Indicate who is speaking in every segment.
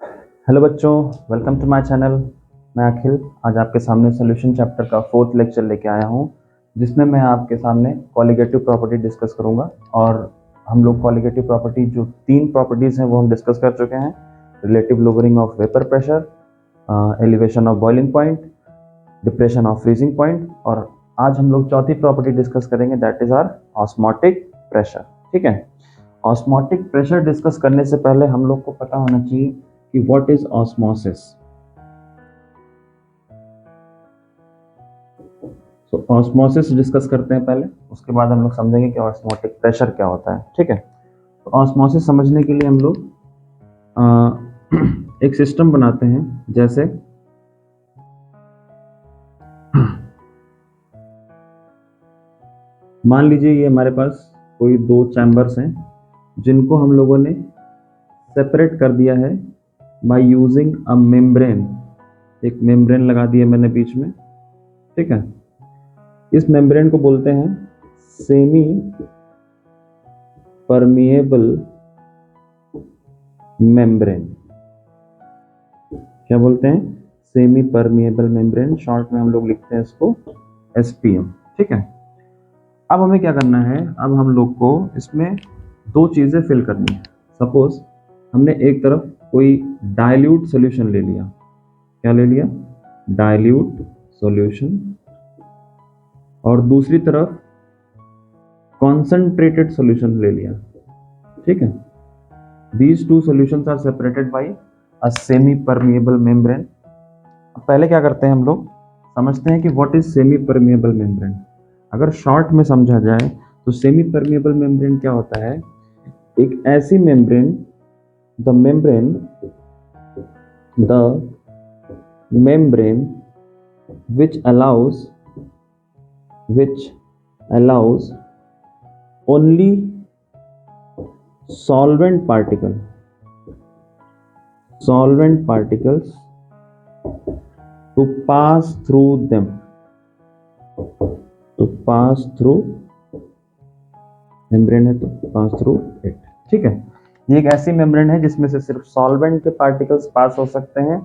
Speaker 1: Hello बच्चों, welcome to my channel. मैं अखिल आज आपके सामने सॉल्यूशन चैप्टर का 4th लेक्चर लेके आया हूँ, जिसमें मैं आपके सामने कॉलिगेटिव प्रॉपर्टी डिस्कस करूँगा। और हम लोग कॉलिगेटिव प्रॉपर्टी जो 3 प्रॉपर्टीज़ हैं वो हम डिस्कस कर चुके हैं। Relative lowering of vapour pressure, elevation of boiling point, depression of freezing point, और आज हम लोग चौथी प्रॉपर्टी डिस्कस करेंगे, that is are osmotic pressure. ठीक है। ऑस्मोटिक प्रेशर डिस्कस करने से पहले हम लोग को पता होना चाहिए कि व्हाट इज ऑस्मोसिस। तो ऑस्मोसिस डिस्कस करते हैं पहले, उसके बाद हम लोग समझेंगे कि ऑस्मोटिक प्रेशर क्या होता है। ठीक है। तो ऑस्मोसिस समझने के लिए हम लोग एक सिस्टम बनाते हैं। जैसे मान लीजिए ये हमारे पास कोई 2 चैम्बर्स हैं जिनको हम लोगों ने सेपरेट कर दिया है बाय यूजिंग अ मेम्ब्रेन। एक मेम्ब्रेन लगा दिया मैंने बीच में। ठीक है। इस मेम्ब्रेन को बोलते हैं सेमी परमिएबल मेम्ब्रेन। क्या बोलते हैं? Semi permeable membrane. शॉर्ट में हम लोग लिखते हैं इसको SPM। ठीक है। अब हमें क्या करना है, अब हम लोग को इसमें 2 चीजें फिल करनी है। सपोज हमने एक तरफ कोई डाइल्यूट सॉल्यूशन ले लिया। क्या ले लिया? Dilute solution. और दूसरी तरफ कॉन्सेंट्रेटेड सॉल्यूशन ले लिया। ठीक है। These two solutions are separated by a semi-permeable membrane। अब पहले क्या करते हैं, हम लोग समझते हैं कि what is semi-permeable membrane। अगर शॉर्ट में समझा जाए तो semi-permeable membrane क्या होता है? एक ऐसी membrane, the membrane which allows only solvent particles to pass through them, membrane है तो पास थ्रू इट। ठीक है। ये एक ऐसी मेम्ब्रेन है जिसमें से सिर्फ सॉल्वेंट के पार्टिकल्स पास हो सकते हैं,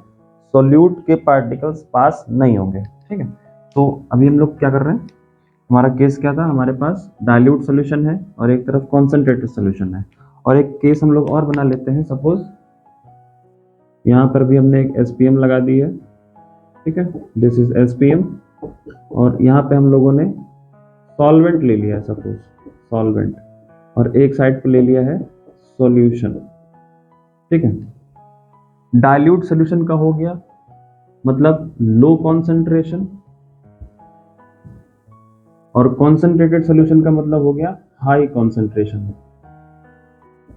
Speaker 1: सोल्यूट के पार्टिकल्स पास नहीं होंगे। ठीक है। तो अभी हम लोग क्या कर रहे हैं, हमारा केस क्या था, हमारे पास डाइल्यूट सोल्यूशन है और एक तरफ कॉन्सेंट्रेटेड सोल्यूशन है। और एक केस हम लोग और बना लेते हैं। सपोज यहाँ पर भी हमने एक SPM लगा दी है। ठीक है। This is SPM। और यहाँ पे हम लोगों ने सॉल्वेंट ले लिया है, सपोज सॉल्वेंट, और एक साइड पे ले लिया है सॉल्यूशन। ठीक है। डाइल्यूट सॉल्यूशन का हो गया मतलब लो कॉन्सेंट्रेशन, और कॉन्सेंट्रेटेड सॉल्यूशन का मतलब हो गया हाई कॉन्सेंट्रेशन।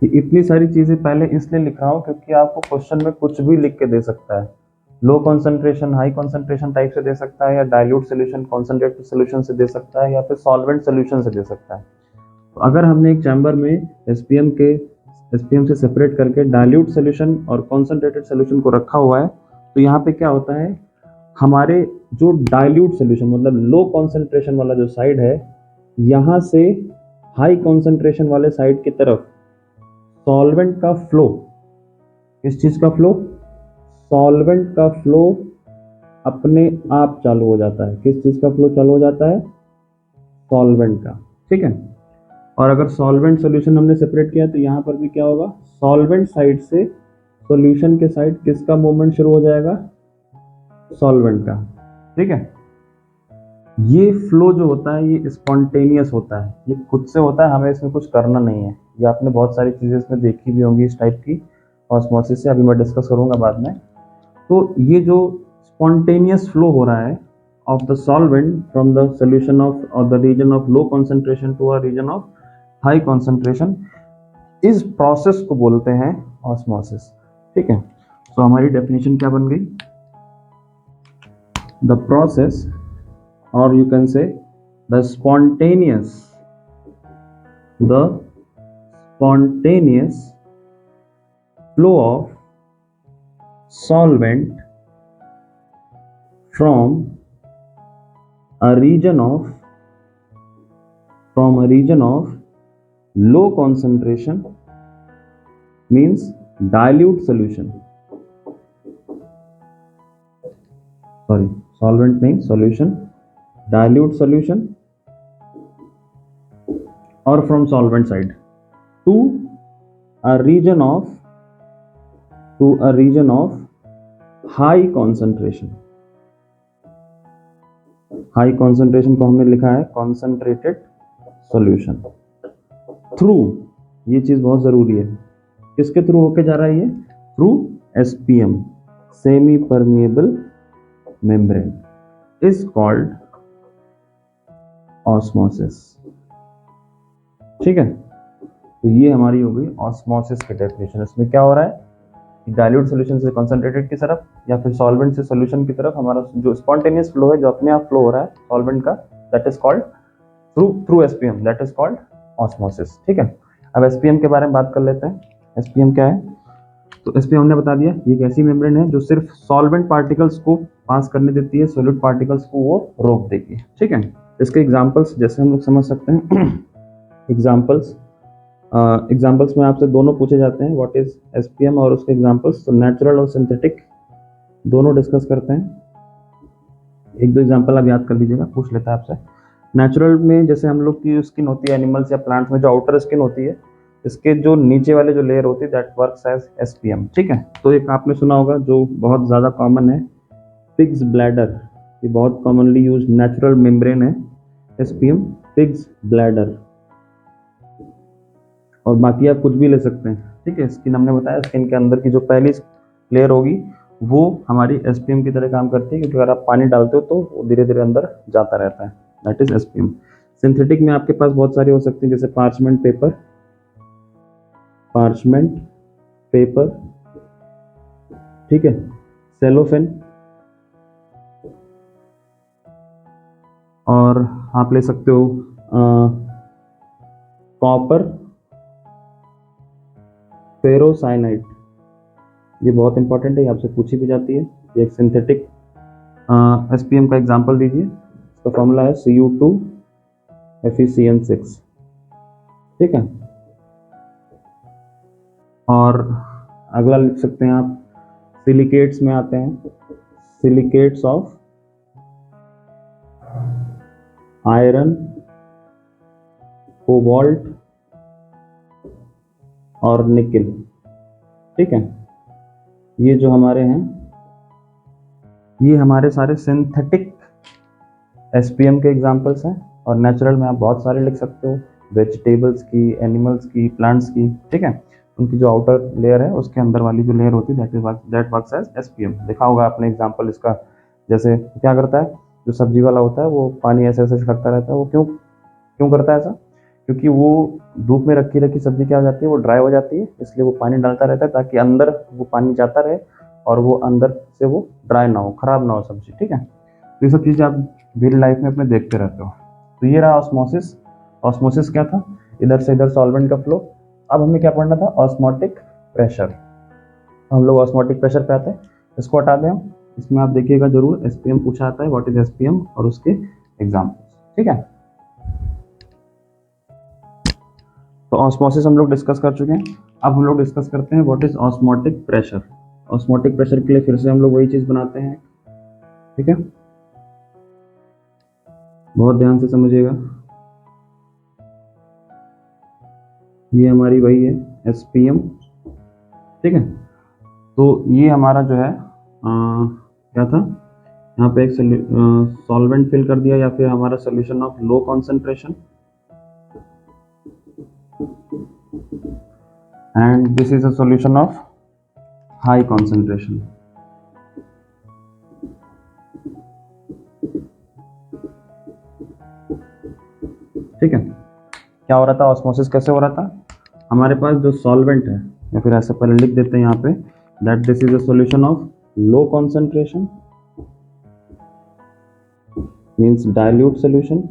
Speaker 1: इतनी सारी चीजें पहले इसलिए लिख रहा हूं क्योंकि आपको क्वेश्चन में कुछ भी लिख के दे सकता है। Low concentration high concentration type से दे सकता है, या डाइल्यूट सॉल्यूशन कॉन्सेंट्रेटेड सॉल्यूशन से दे सकता है, या फिर सॉल्वेंट सॉल्यूशन से दे सकता है। तो अगर हमने एक चैम्बर में SPM से सेपरेट करके डाइल्यूट सॉल्यूशन और कॉन्सेंट्रेटेड सॉल्यूशन को रखा हुआ है, तो यहाँ पे क्या होता है, हमारे जो डाइल्यूट सॉल्यूशन मतलब लो कॉन्सेंट्रेशन वाला जो साइड है, यहाँ से हाई कॉन्सेंट्रेशन वाले साइड की तरफ सॉल्वेंट का फ्लो, किस चीज का फ्लो? सॉल्वेंट का फ्लो अपने आप चालू हो जाता है। किस चीज का फ्लो चालू हो जाता है? सॉल्वेंट का। ठीक है। और अगर सॉल्वेंट सॉल्यूशन हमने सेपरेट किया तो यहाँ पर भी क्या होगा, सॉल्वेंट साइड से सॉल्यूशन के साइड किसका मूवमेंट शुरू हो जाएगा? सॉल्वेंट का। ठीक है। ये फ्लो जो होता है ये स्पॉन्टेनियस होता है, ये खुद से होता है, हमें इसमें कुछ करना नहीं है। ये आपने बहुत सारी चीजें इसमें देखी भी होंगी इस टाइप की ऑस्मोसिस से, अभी मैं डिस्कस करूंगा बाद में। तो ये जो स्पॉन्टेनियस फ्लो हो रहा है of the solvent from the solution of or the region of low concentration to a region of high concentration, इस प्रोसेस को बोलते हैं ऑस्मोसिस। ठीक है। तो हमारी डेफिनेशन क्या बन गई? द प्रोसेस, और you can say the spontaneous flow of solvent from a region of low concentration means dilute solution sorry solvent नहीं, सॉल्यूशन, डाइल्यूट सॉल्यूशन और from solvent side to a region of high concentration. High concentration को हमने लिखा है concentrated solution through, ये चीज बहुत जरूरी है, किसके थ्रू होके जा रहा है ये, through SPM, semi permeable membrane, is called osmosis. ठीक है, तो ये हमारी हो गई ऑस्मोसिस की डेफिनेशन। इसमें क्या हो रहा है कि डाइल्यूट सॉल्यूशन से कंसंट्रेटेड की तरफ या फिर सॉल्वेंट से सॉल्यूशन की तरफ हमारा जो स्पॉन्टेनियस फ्लो है, जो अपने आप फ्लो हो रहा है सॉल्वेंट का, that is called through SPM, that is called osmosis. ठीक है, अब एसपीएम के बारे में बात कर लेते हैं। एसपीएम क्या है? तो एसपीएम हमने बता दिया, ये एक ऐसी मेम्ब्रेन है जो सिर्फ सॉल्वेंट पार्टिकल्स को पास करने देती है, सॉलिड पार्टिकल्स को वो रोक देगी। ठीक है, इसके एग्जांपल्स जैसे हम लोग समझ सकते हैं एग्जाम्पल्स में आपसे दोनों पूछे जाते हैं, व्हाट इज एसपीएम और उसके एग्जाम्पल्स। तो नेचुरल और सिंथेटिक दोनों डिस्कस करते हैं। एक दो एग्जाम्पल आप याद कर लीजिएगा, पूछ लेता है आपसे। नेचुरल में जैसे हम लोग की स्किन होती है एनिमल्स या प्लांट्स में, जो आउटर स्किन होती है, इसके जो नीचे वाले जो लेयर होती है दैट वर्क्स एज एसपीएम। ठीक है, तो एक आपने सुना होगा जो बहुत ज़्यादा कॉमन है, पिग्स ब्लैडर, ये बहुत कॉमनली यूज नेचुरल मेम्ब्रेन है एसपीएम, पिग्स ब्लैडर। और बाकी आप कुछ भी ले सकते हैं। ठीक है, स्किन हमने बताया, स्किन के अंदर की जो पहली लेयर होगी वो हमारी एसपीएम की तरह काम करती है, क्योंकि अगर आप पानी डालते हो तो वो धीरे धीरे अंदर जाता रहता है, दैट इज एसपीएम। सिंथेटिक में आपके पास बहुत सारी हो सकती है, जैसे पार्चमेंट पेपर, ठीक है, सेलोफेन, और आप ले सकते हो कॉपर, फेरोसाइनाइड, ये बहुत इंपॉर्टेंट है, ये आपसे पूछी भी जाती है। ये एक सिंथेटिक एसपीएम का एग्जांपल दीजिए, इसका फॉर्मूला है Cu2 FeCN6। ठीक है, और अगला लिख सकते हैं आप, सिलिकेट्स में आते हैं, सिलिकेट्स ऑफ आयरन, कोबाल्ट और निकेल। ठीक है, ये जो हमारे हैं, ये हमारे सारे सिंथेटिक एसपीएम के एग्जांपल्स हैं। और नेचुरल में आप बहुत सारे लिख सकते हो, वेजिटेबल्स की, एनिमल्स की, प्लांट्स की। ठीक है, उनकी जो आउटर लेयर है उसके अंदर वाली जो लेयर होती है दैट वर्क्स एज एसपीएम। देखा होगा आपने एग्जांपल इसका, जैसे क्या करता है, जो सब्जी वाला होता है वो पानी ऐसे ऐसे छिड़कता रहता है, वो क्यों करता है ऐसा? क्योंकि वो धूप में रखी रखी सब्जी क्या हो जाती है, वो ड्राई हो जाती है, इसलिए वो पानी डालता रहता है ताकि अंदर वो पानी जाता रहे और वो अंदर से वो ड्राई ना हो, खराब ना हो सब्जी। ठीक है, तो ये सब चीज़ें आप रियल लाइफ में अपने देखते रहते हो। तो ये रहा ऑस्मोसिस। ऑस्मोसिस क्या था? इधर से इधर सॉल्वेंट का फ्लो। अब हमें क्या पढ़ना था? Osmotic pressure. हम लोग ऑस्मोटिक प्रेशर पे आते हैं, इसको हटा दें हम। इसमें आप देखिएगा जरूर एसपीएम पूछा आता है, व्हाट इज एसपीएम और उसके एग्जाम्पल्स। ठीक है, तो ऑस्मोसिस हम लोग डिस्कस कर चुके हैं। अब हम लोग डिस्कस करते हैं what is osmotic pressure. Osmotic pressure के लिए फिर से हम लोग वही चीज बनाते हैं। ठीक है, बहुत ध्यान से समझिएगा, ये हमारी वही है एसपीएम। ठीक है, तो ये हमारा जो है क्या था, यहाँ पे एक सॉल्वेंट फिल कर दिया या फिर हमारा solution of low concentration, and this is a solution of high concentration. ठीक है, क्या हो रहा था, ऑस्मोसिस कैसे हो रहा था? हमारे पास जो सॉल्वेंट है, या फिर ऐसे पहले लिख देते हैं यहाँ पे, that this is a solution of low concentration, means dilute solution,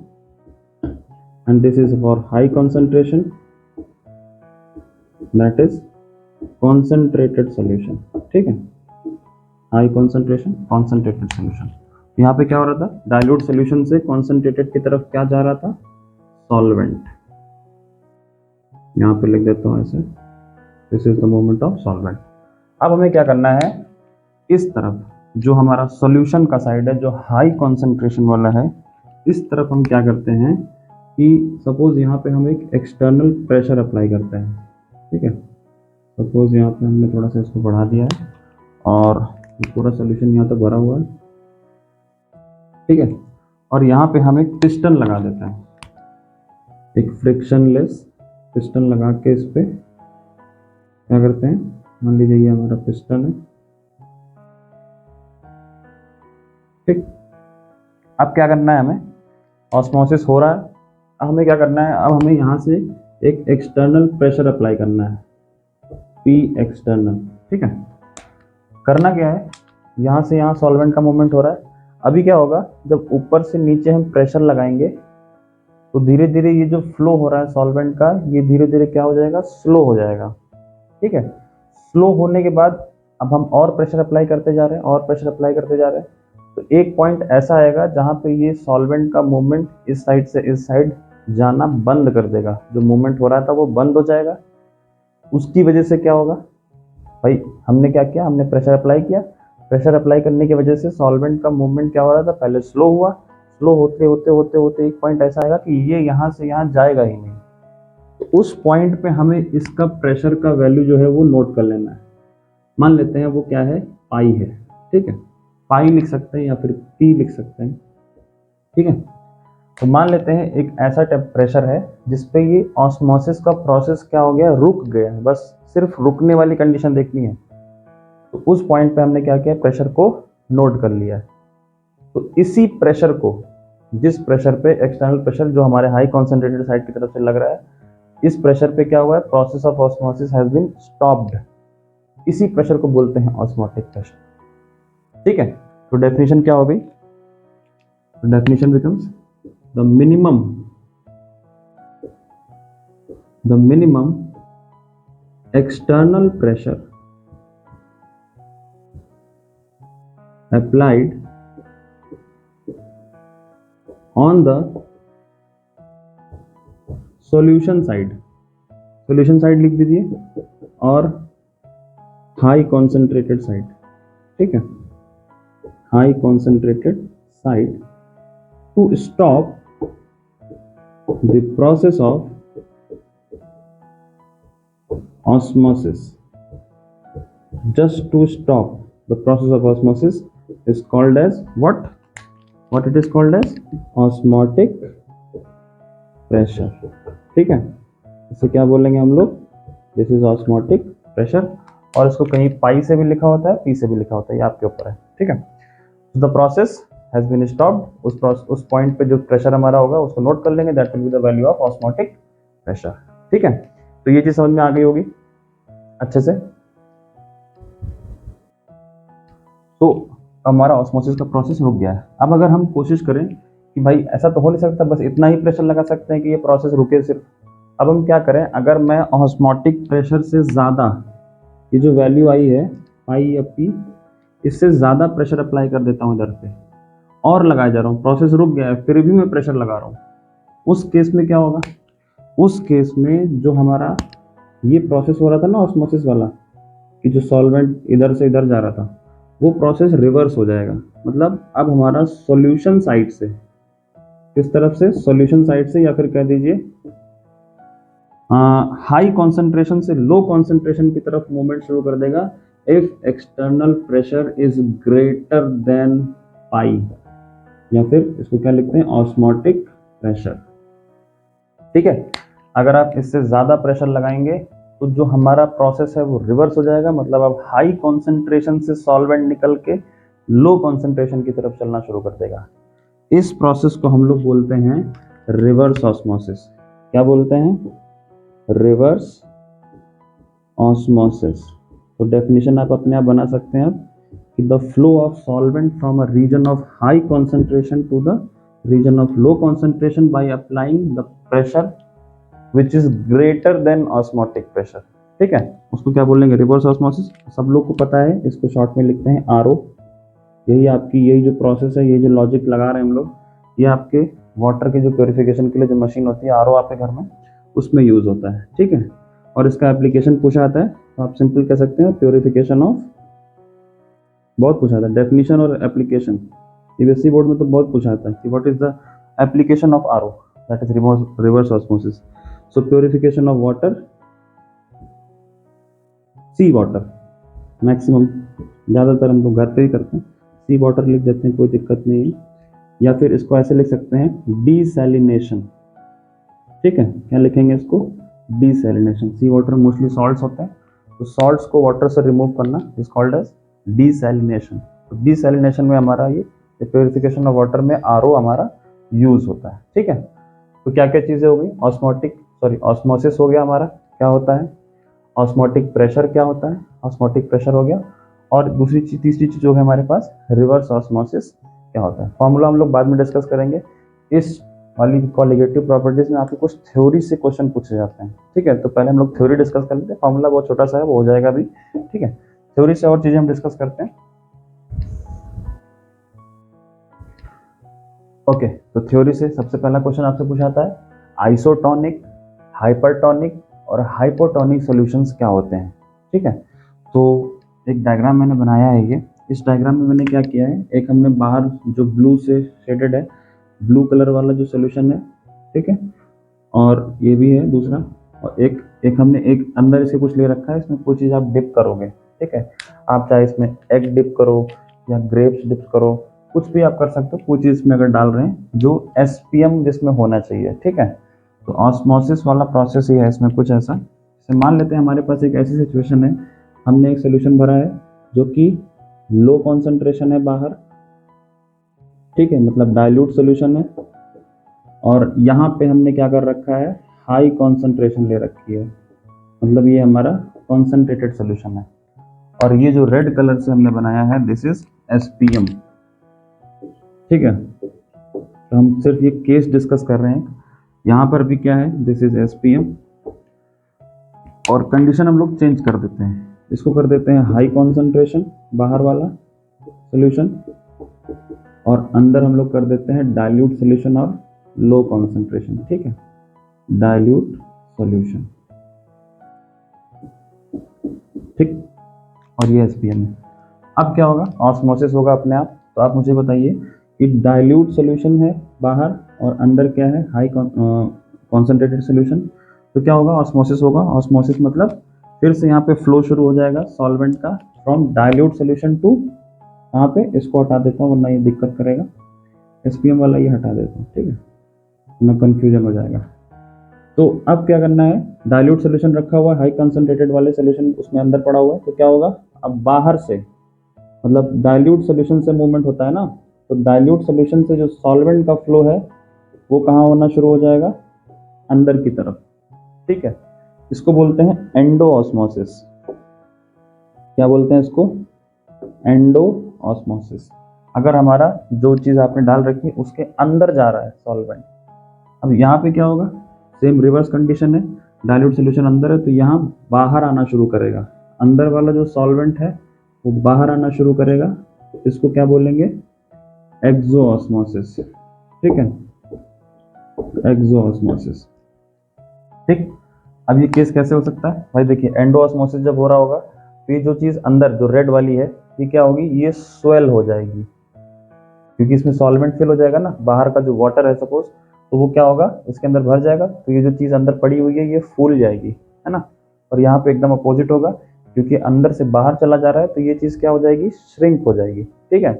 Speaker 1: and this is for high concentration, that is concentrated solution। ठीक है, हाई कॉन्सेंट्रेशन कॉन्सेंट्रेटेड सॉल्यूशन। यहाँ पे क्या हो रहा था, डाइल्यूट सॉल्यूशन से कॉन्सेंट्रेटेड की तरफ क्या जा रहा था, सॉल्वेंट। यहाँ पे लिख देता हूँ ऐसे, this is the movement of solvent. अब हमें क्या करना है, इस तरफ जो हमारा सॉल्यूशन का साइड है, जो हाई कॉन्सेंट्रेशन वाला है, इस तरफ हम क्या करते हैं कि सपोज यहाँ पे हम एक एक्सटर्नल प्रेशर अप्लाई करते हैं, ठीक है। सपोज यहाँ पे हमने थोड़ा सा इसको बढ़ा दिया है और पूरा सॉल्यूशन यहाँ तक भरा हुआ है, ठीक है। और यहाँ पे हम एक पिस्टन लगा देते हैं, एक फ्रिक्शनलेस पिस्टन लगा के इस पे क्या करते हैं, मान लीजिए ये हमारा पिस्टन है, ठीक। अब क्या करना है हमें, ऑस्मोसिस हो रहा है, अब हमें क्या करना है, अब हमें यहाँ से एक एक्सटर्नल प्रेशर अप्लाई करना है, पी एक्सटर्नल, ठीक है। करना क्या है, यहाँ से यहाँ सॉल्वेंट का मूवमेंट हो रहा है। अभी क्या होगा, जब ऊपर से नीचे हम प्रेशर लगाएंगे तो धीरे धीरे ये जो फ्लो हो रहा है सॉल्वेंट का, ये धीरे धीरे क्या हो जाएगा, स्लो हो जाएगा, ठीक है। स्लो होने के बाद अब हम और प्रेशर अप्लाई करते जा रहे हैं, और प्रेशर अप्लाई करते जा रहे हैं, तो एक पॉइंट ऐसा आएगा जहाँ पे ये सॉल्वेंट का मूवमेंट इस साइड से इस साइड जाना बंद कर देगा, जो मूवमेंट हो रहा था वो बंद हो जाएगा। उसकी वजह से क्या होगा भाई, हमने क्या किया, हमने प्रेशर अप्लाई किया, प्रेशर अप्लाई करने की वजह से सॉल्वेंट का मूवमेंट क्या हो रहा था, पहले स्लो हुआ, स्लो होते होते होते होते एक पॉइंट ऐसा आएगा कि ये यहाँ से यहाँ जाएगा ही नहीं। तो उस पॉइंट पे हमें इसका प्रेशर का वैल्यू जो है वो नोट कर लेना है। मान लेते हैं वो क्या है, पाई है, ठीक है। पाई लिख सकते हैं या फिर पी लिख सकते हैं, ठीक है। तो मान लेते हैं एक ऐसा टेम्परेचर है जिसपे ये ऑस्मोसिस का प्रोसेस क्या हो गया, रुक गया है, बस सिर्फ रुकने वाली कंडीशन देखनी है। तो उस पॉइंट पे हमने क्या किया, प्रेशर को नोट कर लिया है। तो इसी प्रेशर को, जिस प्रेशर पे एक्सटर्नल प्रेशर जो हमारे हाई कॉन्सेंट्रेटेड साइड की तरफ से लग रहा है, इस प्रेशर पे क्या हुआ है, process of osmosis has been stopped. इसी प्रेशर को बोलते हैं ऑस्मोटिक प्रेशर, ठीक है। तो डेफिनेशन क्या हो गई, definition becomes the minimum external pressure applied on the solution side लिख दीजिए, और हाई कॉन्सेंट्रेटेड साइड, ठीक है, high concentrated side, to stop the process of osmosis, just to stop the process of osmosis is called as what it is called as osmotic pressure, ठीक है। इसे क्या बोलेंगे हम लोग, दिस इज osmotic pressure, और इसको कहीं पाई से भी लिखा होता है, पी से भी लिखा होता है, ये आपके ऊपर है, ठीक है। The process has been stopped, उस पॉइंट पे जो प्रेशर हमारा होगा उसको नोट कर लेंगे, that will be the value of osmotic pressure, ठीक है। तो ये चीज समझ में आ गई होगी अच्छे से। तो हमारा ऑस्मोसिस का प्रोसेस रुक गया है। अब अगर हम कोशिश करें कि भाई ऐसा तो हो नहीं सकता, बस इतना ही प्रेशर लगा सकते हैं कि ये प्रोसेस रुके सिर्फ। अब हम क्या करें, अगर मैं ऑस्मोटिक प्रेशर से ज़्यादा, ये जो वैल्यू आई है पाई या पी, इससे ज़्यादा प्रेशर अप्लाई कर देता हूँ इधर पे, और लगाया जा रहा हूँ, प्रोसेस रुक गया है फिर भी मैं प्रेशर लगा रहा हूँ, उस केस में क्या होगा, उस केस में जो हमारा ये प्रोसेस हो रहा था ना ऑस्मोसिस वाला, कि जो सॉल्वेंट इधर से इधर जा रहा था, वो प्रोसेस रिवर्स हो जाएगा। मतलब अब हमारा सॉल्यूशन साइड से, किस तरफ से, सॉल्यूशन साइड से, या फिर कह दीजिए हाई कॉन्सेंट्रेशन से लो कॉन्सेंट्रेशन की तरफ मूवमेंट शुरू कर देगा, if external pressure is greater than pi, या फिर इसको क्या लिखते हैं, ऑस्मोटिक प्रेशर, ठीक है। अगर आप इससे ज़्यादा प्रेशर लगाएंगे तो जो हमारा प्रोसेस है वो रिवर्स हो जाएगा, मतलब अब हाई कॉन्सेंट्रेशन से सॉल्वेंट निकल के लो कॉन्सेंट्रेशन की तरफ चलना शुरू कर देगा। इस प्रोसेस को हम लोग बोलते हैं रिवर्स ऑस्मोसिस। क्या बोलते हैं, रिवर्स ऑस्मोसिस। तो डेफिनेशन आप अपने आप बना सकते हैं कि the flow of solvent from a region of high concentration to the region of low concentration by applying the pressure which is greater than osmotic pressure, ठीक है। उसको क्या बोलेंगे, रिवर्स ऑस्मोसिस। सब लोग को पता है, इसको शॉर्ट में लिखते हैं आरओ। यही जो प्रोसेस है, ये जो लॉजिक लगा रहे हैं हम लोग, ये आपके वाटर के जो प्योरिफिकेशन के लिए जो मशीन होती है आरओ आपके घर में, उसमें यूज होता है, ठीक है। और इसका एप्लीकेशन पूछा आता है तो आप सिंपल कह सकते हैं प्योरिफिकेशन ऑफ बहुत पूछा था, डेफिनेशन और एप्लीकेशन। सीबीएसई बोर्ड में तो बहुत पूछा था कि what is the application of RO, that is reverse osmosis. So purification of water, sea water, maximum ज़्यादातर हम लोग घर पे ही करते हैं, सी वाटर लिख देते हैं, कोई दिक्कत नहीं है। या फिर इसको ऐसे लिख सकते हैं, डीसैलिनेशन। ठीक है, क्या लिखेंगे इसको, डीसैलिनेशन। सी वाटर मोस्टली सॉल्ट्स होते हैं, तो सॉल्ट्स को वाटर से रिमूव करना इज कॉल्ड एज डीसैलिनेशन। तो डीसैलिनेशन में हमारा ये प्योरिफिकेशन ऑफ वाटर में आरओ हमारा यूज होता है। ठीक है, तो क्या क्या चीज़ें हो गई, ऑस्मोसिस हो गया हमारा, क्या होता है, ऑस्मोटिक प्रेशर क्या होता है, ऑस्मोटिक प्रेशर हो गया, और दूसरी चीज, तीसरी चीज जो है हमारे पास, रिवर्स ऑस्मोसिस क्या होता है। फॉर्मूला हम लोग बाद में डिस्कस करेंगे। इस वाली कॉलिगेटिव प्रॉपर्टीज में आपके कुछ थ्योरी से क्वेश्चन पूछे जाते हैं। ठीक है, तो पहले हम लोग थ्योरी डिस्कस कर लेते हैं, फॉर्मूला बहुत छोटा सा है, वो हो जाएगा अभी। ठीक है, थ्योरी से और चीजें हम डिस्कस करते हैं। ओके, तो थ्योरी से सबसे पहला क्वेश्चन आपसे पूछा जाता है, आइसोटोनिक, हाइपरटोनिक और हाइपोटोनिक सॉल्यूशंस क्या होते हैं। ठीक है, तो एक डायग्राम मैंने बनाया है ये। इस डायग्राम में मैंने क्या किया है, एक हमने बाहर जो ब्लू से शेडेड है, ब्लू कलर वाला जो सोल्यूशन है, ठीक है, और ये भी है दूसरा, और एक एक हमने एक अंदर इसे कुछ ले रखा है, इसमें कोई चीज़ आप डिप करोगे। ठीक है, आप चाहे इसमें एग डिप करो या ग्रेप्स डिप करो, कुछ भी आप कर सकते हो, कोई चीज़ में अगर डाल रहे हैं जो एसपीएम जिसमें होना चाहिए। ठीक है, तो ऑस्मोसिस वाला प्रोसेस ही है इसमें कुछ ऐसा। जैसे मान लेते हैं हमारे पास एक ऐसी सिचुएशन है, हमने एक सोल्यूशन भरा है जो कि लो कॉन्सेंट्रेशन है बाहर, ठीक है, मतलब डाइल्यूट सोल्यूशन है, और यहाँ पे हमने क्या कर रखा है, हाई कॉन्सेंट्रेशन ले रखी है, मतलब ये हमारा कॉन्सेंट्रेटेड सोल्यूशन है। और ये जो रेड कलर से हमने बनाया है, दिस इज एसपीएम। ठीक है, तो हम सिर्फ ये केस डिस्कस कर रहे हैं। यहाँ पर भी क्या है, दिस इज एसपीएम, और कंडीशन हम लोग चेंज कर देते हैं, इसको कर देते हैं हाई कॉन्सेंट्रेशन बाहर वाला सोल्यूशन, और अंदर हम लोग कर देते हैं डाइल्यूट सोल्यूशन और लो कॉन्सेंट्रेशन। ठीक है, डाइल्यूट सोल्यूशन, ठीक, और ये एसपीएम है। अब क्या होगा, ऑस्मोसिस होगा अपने आप। तो आप मुझे बताइए कि डाइल्यूट सोल्यूशन है बाहर और अंदर क्या है, हाई कॉन्सेंट्रेटेड सोल्यूशन, तो क्या होगा, ऑस्मोसिस होगा। ऑस्मोसिस मतलब फिर से यहाँ पे फ्लो शुरू हो जाएगा सॉल्वेंट का, फ्रॉम डाइल्यूट सोल्यूशन टू, यहाँ पे इसको हटा देता हूँ वरना ये दिक्कत करेगा, एसपीएम वाला ये हटा देता हूँ। ठीक है, ना कंफ्यूजन हो जाएगा। तो अब क्या करना है, डाइल्यूट सोल्यूशन रखा हुआ है, हाई कंसंट्रेटेड वाले सोल्यूशन उसमें अंदर पड़ा हुआ है, तो क्या होगा, अब बाहर से, मतलब डाइल्यूट सोल्यूशन से मूवमेंट होता है ना, तो डाइल्यूट सोल्यूशन से जो सॉल्वेंट का फ्लो है वो कहाँ होना शुरू हो जाएगा, अंदर की तरफ। ठीक है, इसको बोलते हैं एंडो ऑस्मोसिस। क्या बोलते हैं इसको, एंडो ऑस्मोसिस। अगर हमारा जो चीज़ आपने डाल रखी है उसके अंदर जा रहा है सॉल्वेंट, अब यहाँ पे क्या होगा, सेम रिवर्स कंडीशन है, डाइल्यूट सोल्यूशन अंदर है तो यहाँ बाहर आना शुरू करेगा, अंदर वाला जो सॉल्वेंट है वो बाहर आना शुरू करेगा, तो इसको क्या बोलेंगे, एक्सो ऑस्मोसिस। ठीक है, एक्सो ऑस्मोसिस। ठीक, अब ये केस कैसे हो सकता है भाई, देखिए एंडो ऑस्मोसिस जब हो रहा होगा तो ये जो चीज़ अंदर जो रेड वाली है ये क्या होगी, ये स्वेल हो जाएगी, क्योंकि इसमें सॉल्वेंट फिल हो जाएगा ना, बाहर का जो वाटर है सपोज, तो वो क्या होगा, इसके अंदर भर जाएगा, तो ये जो चीज़ अंदर पड़ी हुई है ये फूल जाएगी, है ना। और यहाँ पे एकदम अपोजिट होगा, क्योंकि अंदर से बाहर चला जा रहा है तो ये चीज़ क्या हो जाएगी, श्रिंक हो जाएगी। ठीक है,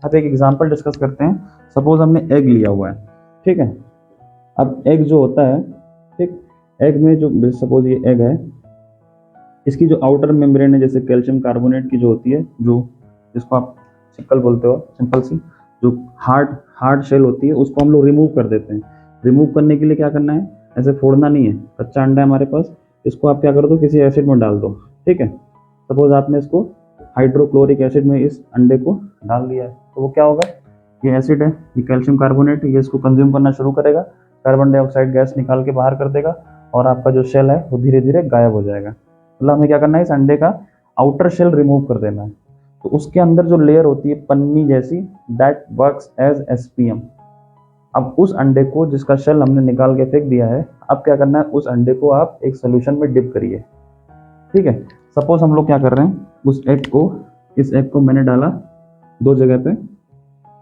Speaker 1: अब एक एग्जाम्पल डिस्कस करते हैं। सपोज हमने एग लिया हुआ है, ठीक है, अब एग जो होता है, ठीक, एग में जो सपोज ये एग है, इसकी जो आउटर मेम्ब्रेन है, जैसे कैल्शियम कार्बोनेट की जो होती है, जो जिसको आप सिक्कल बोलते हो, सिंपल सी जो हार्ड हार्ड शेल होती है, उसको हम लोग रिमूव कर देते हैं। रिमूव करने के लिए क्या करना है, ऐसे फोड़ना नहीं है, कच्चा अंडा है हमारे पास, इसको आप क्या कर दो, किसी एसिड में डाल दो। ठीक है, सपोज आपने इसको हाइड्रोक्लोरिक एसिड में इस अंडे को डाल दिया है, तो वो क्या होगा, ये एसिड है, ये कैल्शियम कार्बोनेट, ये इसको कंज्यूम करना शुरू करेगा, कार्बन डाइऑक्साइड गैस निकाल के बाहर कर देगा, और आपका जो शेल है वो धीरे धीरे गायब हो जाएगा। मतलब हमें क्या करना है, इस अंडे का आउटर शेल रिमूव कर देना है, तो उसके अंदर जो लेयर होती है पन्नी जैसी, दैट वर्क्स एज एसपीएम। अब उस अंडे को जिसका शेल हमने निकाल के फेंक दिया है, अब क्या करना है, उस अंडे को आप एक सोल्यूशन में डिप करिए। ठीक है, सपोज हम लोग क्या कर रहे हैं, उस एग को इस एग को मैंने डाला दो जगह पे,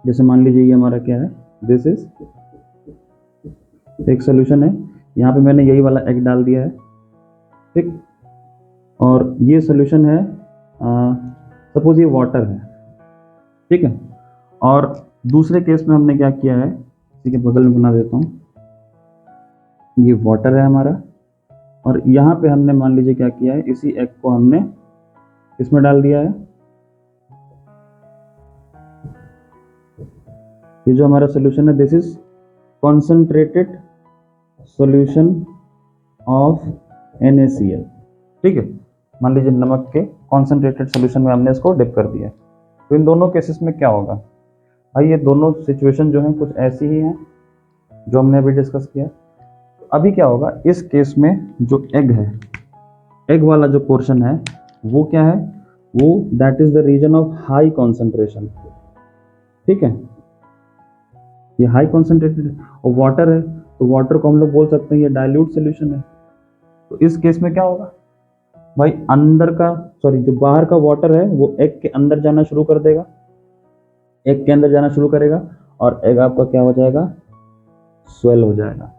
Speaker 1: जैसे मान लीजिए ये हमारा क्या है, दिस इज एक सोल्यूशन है, यहाँ पे मैंने यही वाला एग डाल दिया है, ठीक। और ये सोल्यूशन है, सपोज ये वाटर है, ठीक है। और दूसरे केस में हमने क्या किया है, इसी के बगल में बना देता हूँ, ये वाटर है हमारा, और यहाँ पे हमने मान लीजिए क्या किया है, इसी एग को हमने इसमें डाल दिया है। ये जो हमारा सोल्यूशन है, this is concentrated solution of NaCl, ठीक है। मान लीजिए नमक के कॉन्सेंट्रेटेड सोल्यूशन में हमने इसको डिप कर दिया। तो इन दोनों केसेस में क्या होगा भाई, ये दोनों सिचुएशन जो हैं कुछ ऐसी ही हैं जो हमने अभी डिस्कस किया। तो अभी क्या होगा, इस केस में जो एग है, एग वाला जो पोर्शन है वो क्या है, वो that is the region of high concentration, ठीक है। ये हाई कॉन्सेंट्रेटेड और वाटर है, तो वाटर को हम लोग बोल सकते हैं ये डाइल्यूट सोल्यूशन है। तो इस केस में क्या होगा भाई, अंदर का जो बाहर का वाटर है वो एग के अंदर जाना शुरू कर देगा, एग के अंदर जाना शुरू करेगा, और एग आपका क्या हो जाएगा, स्वेल हो जाएगा।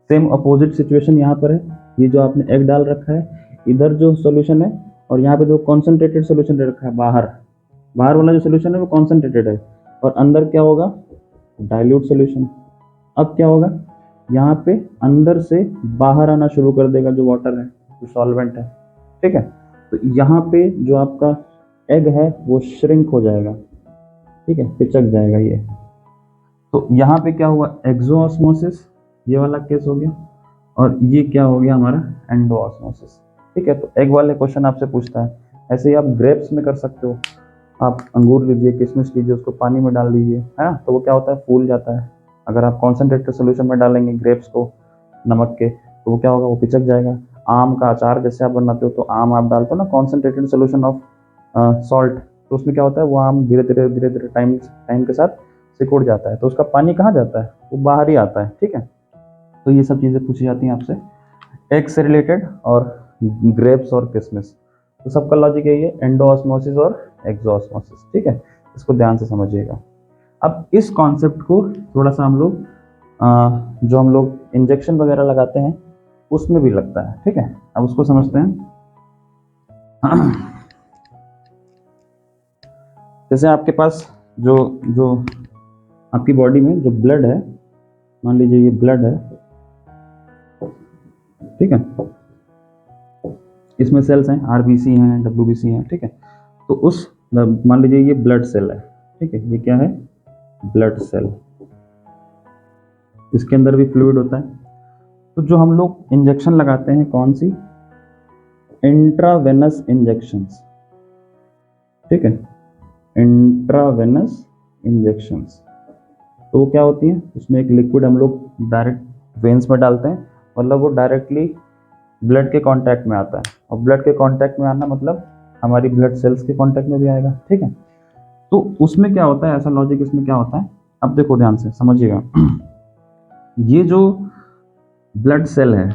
Speaker 1: सेम अपोजिट सिचुएशन यहाँ पर है, ये जो आपने एग डाल रखा है, इधर जो सोल्यूशन है, और यहाँ पे जो कॉन्सेंट्रेटेड सोल्यूशन रखा है, बाहर वाला जो सोल्यूशन है वो कॉन्सेंट्रेटेड है, और अंदर क्या होगा, डाइल्यूट सोल्यूशन। अब क्या होगा, यहाँ पे अंदर से बाहर आना शुरू कर देगा जो वाटर है, जो सॉल्वेंट है, ठीक है। तो यहाँ पे जो आपका एग है वो श्रिंक हो जाएगा, ठीक है, पिचक जाएगा ये। तो यहाँ पे क्या हुआ, एक्सोऑस्मोसिस, ये वाला केस हो गया, और ये क्या हो गया हमारा, एंडोऑस्मोसिस, ठीक है। तो एग वाले क्वेश्चन आपसे पूछता है। ऐसे ही आप ग्रेप्स में कर सकते हो, आप अंगूर लीजिए, किशमिश लीजिए, उसको पानी में डाल दीजिए, है ना, तो वो क्या होता है, फूल जाता है। अगर आप कॉन्सेंट्रेटेड सोल्यूशन में डालेंगे ग्रेप्स को नमक के, तो वो क्या होगा, वो पिचक जाएगा। आम का अचार जैसे आप बनाते हो, तो आम आप डालते हो ना कॉन्सेंट्रेटेड सोल्यूशन ऑफ सॉल्ट, तो उसमें क्या होता है, वो आम धीरे धीरे टाइम के साथ सिकुड़ जाता है, तो उसका पानी कहाँ जाता है, वो बाहर ही आता है, ठीक है। तो ये सब चीज़ें पूछी जाती हैं आपसे एग से रिलेटेड, और ग्रेप्स और किशमिश। तो सबका लॉजिक यही है, एंडोऑस्मोसिस और एक्सोऑस्मोसिस, ठीक है। इसको ध्यान से समझिएगा। अब इस कॉन्सेप्ट को थोड़ा सा हम लोग जो हम लोग इंजेक्शन वगैरह लगाते हैं उसमें भी लगता है, ठीक है। अब उसको समझते हैं। जैसे आपके पास जो जो आपकी बॉडी में जो ब्लड है, मान लीजिए ये ब्लड है, ठीक है, इसमें सेल्स हैं, RBC हैं, WBC हैं, ठीक है। तो उस मान लीजिए ये ब्लड सेल है, ठीक है, ये क्या है, ब्लड सेल, इसके अंदर भी फ्लूइड होता है। तो जो हम लोग इंजेक्शन लगाते हैं, कौन सी, इंट्रावेनस इंजेक्शंस, ठीक है, इंट्रावेनस इंजेक्शंस। तो वो क्या होती है, उसमें एक लिक्विड हम लोग डायरेक्ट वेन्स में डालते हैं, मतलब वो डायरेक्टली ब्लड के कांटेक्ट में आता है, और ब्लड के कांटेक्ट में आना मतलब हमारी ब्लड सेल्स के कांटेक्ट में भी आएगा, ठीक है। तो उसमें क्या होता है, ऐसा लॉजिक इसमें क्या होता है, अब देखो ध्यान से समझिएगा। ये जो ब्लड सेल है,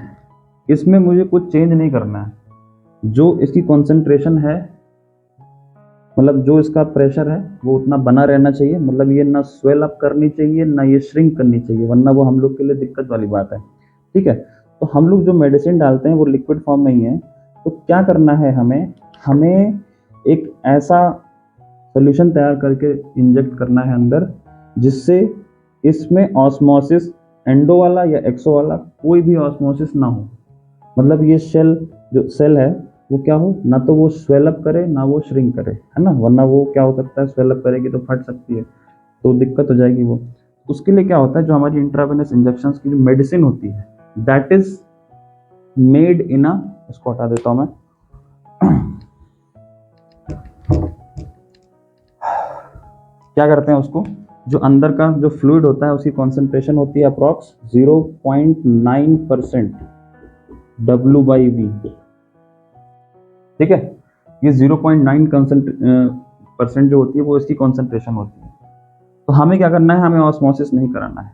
Speaker 1: इसमें मुझे कुछ चेंज नहीं करना है, जो इसकी कॉन्सेंट्रेशन है, मतलब जो इसका प्रेशर है वो उतना बना रहना चाहिए, मतलब ये ना स्वेल अप करनी चाहिए ना ये श्रिंक करनी चाहिए, वरना वो हम लोग के लिए दिक्कत वाली बात है, ठीक है। तो हम लोग जो मेडिसिन डालते हैं वो लिक्विड फॉर्म में ही है, तो क्या करना है, हमें एक ऐसा सोल्यूशन तैयार करके इंजेक्ट करना है अंदर, जिससे इसमें ऑस्मोसिस, एंडो वाला या एक्सो वाला कोई भी ऑस्मोसिस ना हो, मतलब ये जो सेल है वो क्या हो, ना तो वो स्वेल अप करे ना वो श्रिंक करे, है ना, वरना वो क्या हो सकता है, स्वेल अप करेगी तो फट सकती है, तो दिक्कत हो जाएगी वो। उसके लिए क्या होता है, जो हमारी इंट्रावेनस इंजेक्शंस की जो मेडिसिन होती है, दैट इज मेड इन अ, इसको हटा देता हूं मैं, क्या करते हैं उसको, जो अंदर का जो फ्लूइड होता है उसकी कॉन्सेंट्रेशन होती है अप्रॉक्स 0.9% W/V, ठीक है। ये 0.9% जो होती है वो इसकी कॉन्सेंट्रेशन होती है। तो हमें क्या करना है, हमें ऑस्मोसिस नहीं कराना है।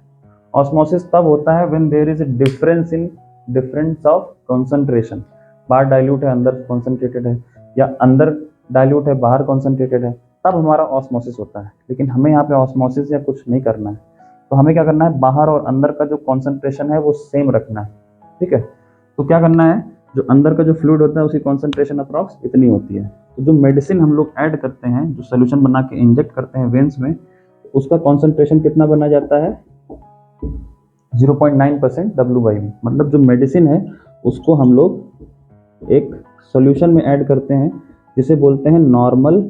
Speaker 1: ऑस्मोसिस तब होता है when there is a difference of concentration, बाहर डाइल्यूट है अंदर कॉन्सेंट्रेटेड है, या अंदर डाइल्यूट है, बाहर कॉन्सेंट्रेटेड है, तब हमारा ऑस्मोसिस होता है। लेकिन हमें यहाँ पे ऑस्मोसिस या कुछ नहीं करना है, तो हमें क्या करना है, बाहर और अंदर का जो कॉन्सेंट्रेशन है वो सेम रखना है। ठीक है, तो क्या करना है, जो अंदर का जो फ्लूइड होता है उसकी कॉन्सेंट्रेशन अप्रॉक्स इतनी होती है। तो जो मेडिसिन हम लोग ऐड करते हैं, जो सोल्यूशन बना के इंजेक्ट करते हैं वेन्स में, उसका कॉन्सेंट्रेशन कितना बना जाता है, 0.9% W/V। मतलब जो मेडिसिन है उसको हम लोग एक सॉल्यूशन में ऐड करते हैं जिसे बोलते हैं नॉर्मल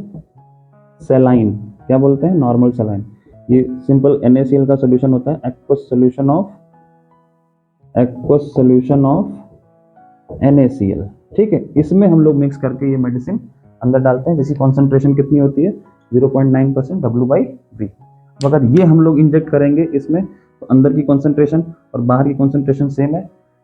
Speaker 1: सलाइन। क्या बोलते हैं, नॉर्मल सलाइन। ये सिंपल NaCl का सॉल्यूशन होता है, एक्वस सॉल्यूशन ऑफ NaCl। ठीक है, इसमें हम लोग मिक्स करके ये मेडिसिन अंदर डालते हैं, जिसकी कॉन्सेंट्रेशन कितनी होती है, 0.9% W/V। अगर ये हम लोग इंजेक्ट करेंगे इसमें, तो अंदर की कॉन्सेंट्रेशन और बाहर की कॉन्सेंट्रेशन सेम है,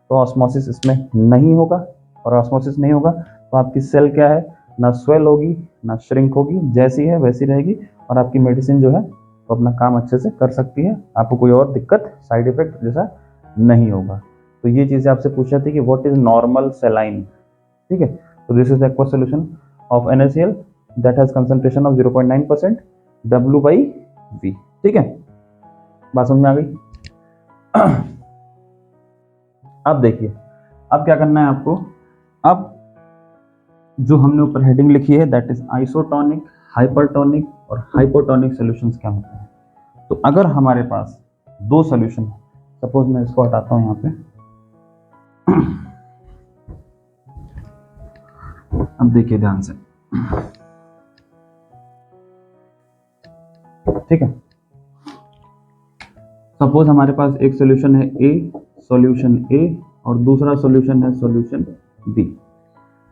Speaker 1: तो ऑस्मोसिस इसमें नहीं होगा। और ऑस्मोसिस नहीं होगा तो आपकी सेल क्या है, ना स्वेल होगी ना श्रिंक होगी, जैसी है वैसी रहेगी, और आपकी मेडिसिन जो है वो अपना काम अच्छे से कर सकती है, आपको कोई और दिक्कत, साइड इफेक्ट जैसा नहीं होगा। तो ये चीज़ें आपसे पूछा थी कि व्हाट इज नॉर्मल सलाइन। ठीक है, तो this is the aqueous solution of NaCl that has concentration of 0.9% W/V। ठीक है, बात समझ में आ गई। अब देखिए, अब क्या करना है आपको, अब जो हमने ऊपर हेडिंग लिखी है दैट इज आइसोटोनिक, हाइपरटोनिक और हाइपोटोनिक सॉल्यूशंस क्या होते हैं। तो अगर हमारे पास दो सॉल्यूशन है, सपोज मैं इसको हटाता हूं यहाँ पे, अब देखिए ध्यान से, ठीक है, सपोज हमारे पास एक सॉल्यूशन है सॉल्यूशन ए और दूसरा सॉल्यूशन है सॉल्यूशन बी।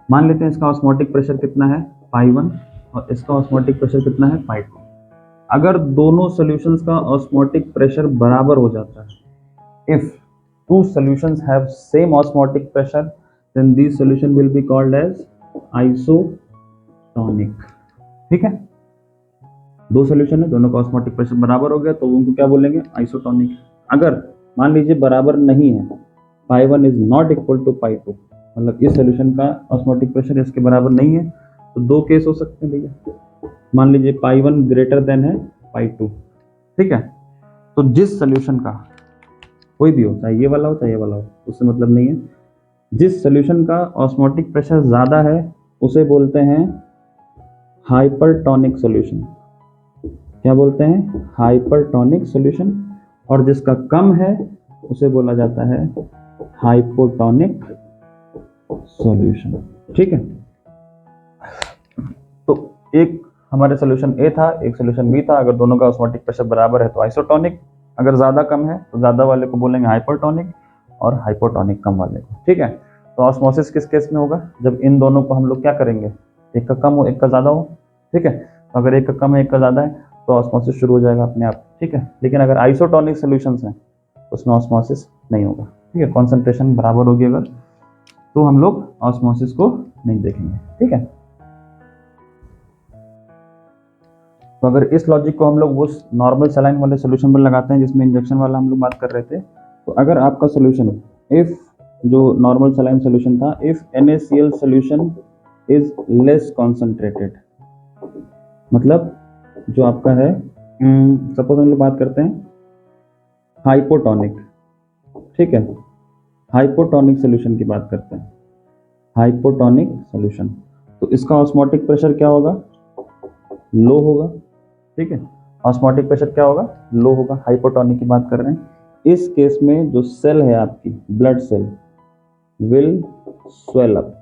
Speaker 1: मान लेते हैं इसका ऑस्मोटिक प्रेशर कितना है, π1, और इसका ऑस्मोटिक प्रेशर कितना है, π2। अगर दोनों सॉल्यूशंस का ऑस्मोटिक प्रेशर बराबर हो जाता है, if two solutions have same osmotic pressure, then this solution will be called as isotonic. ठीक है, दो सॉल्यूशन है, दोनों का ऑस्मोटिक प्रेशर बराबर हो गया तो उनको क्या बोलेंगे, आइसोटोनिक। अगर मान लीजिए बराबर नहीं है, π1 इज नॉट इक्वल टू π2, मतलब इस सॉल्यूशन का ऑस्मोटिक प्रेशर इसके बराबर नहीं है, तो दो केस हो सकते हैं भैया। मान लीजिए π1 ग्रेटर देन है π2। ठीक है, तो जिस सॉल्यूशन का कोई भी हो, चाहे ये वाला हो चाहे ये वाला हो, उससे मतलब नहीं है, जिस सॉल्यूशन का ऑस्मोटिक प्रेशर ज्यादा है उसे बोलते हैं हाइपरटोनिक सॉल्यूशन। क्या बोलते हैं, हाइपरटोनिक सॉल्यूशन। और जिसका कम है उसे बोला जाता है हाइपोटोनिक सॉल्यूशन। ठीक है, तो एक हमारे सॉल्यूशन ए था, एक सॉल्यूशन बी था, अगर दोनों का ऑस्मोटिक प्रेशर बराबर है तो आइसोटोनिक, अगर ज्यादा कम है तो ज्यादा वाले को बोलेंगे हाइपरटोनिक और हाइपोटोनिक कम वाले को। ठीक है, तो ऑस्मोसिस किस केस में होगा, जब इन दोनों को हम लोग क्या करेंगे, एक का कम हो एक का ज्यादा हो। ठीक है, तो अगर एक का कम है एक का ज्यादा है तो ऑस्मोसिस शुरू हो जाएगा अपने आप। ठीक है, लेकिन अगर आइसोटोनिक सॉल्यूशंस हैं उसमें ऑस्मोसिस नहीं होगा। ठीक है, कॉन्सेंट्रेशन बराबर होगी अगर, तो हम लोग ऑस्मोसिस को नहीं देखेंगे। ठीक है, तो अगर इस लॉजिक को हम लोग उस नॉर्मल सलाइन वाले सॉल्यूशन पर लगाते हैं जिसमें इंजेक्शन वाला हम लोग बात कर रहे थे, तो अगर आपका सॉल्यूशन, इफ जो नॉर्मल सलाइन सॉल्यूशन था, if NaCl solution is less concentrated, मतलब जो आपका है, सपोज हम लोग बात करते हैं हाइपोटोनिक। ठीक है, हाइपोटोनिक सॉल्यूशन की बात करते हैं, हाइपोटोनिक सॉल्यूशन, तो इसका ऑस्मोटिक प्रेशर क्या होगा, लो होगा। ठीक है, ऑस्मोटिक प्रेशर क्या होगा, लो होगा, हाइपोटोनिक की बात कर रहे हैं। इस केस में जो सेल है आपकी, blood cell will swell up.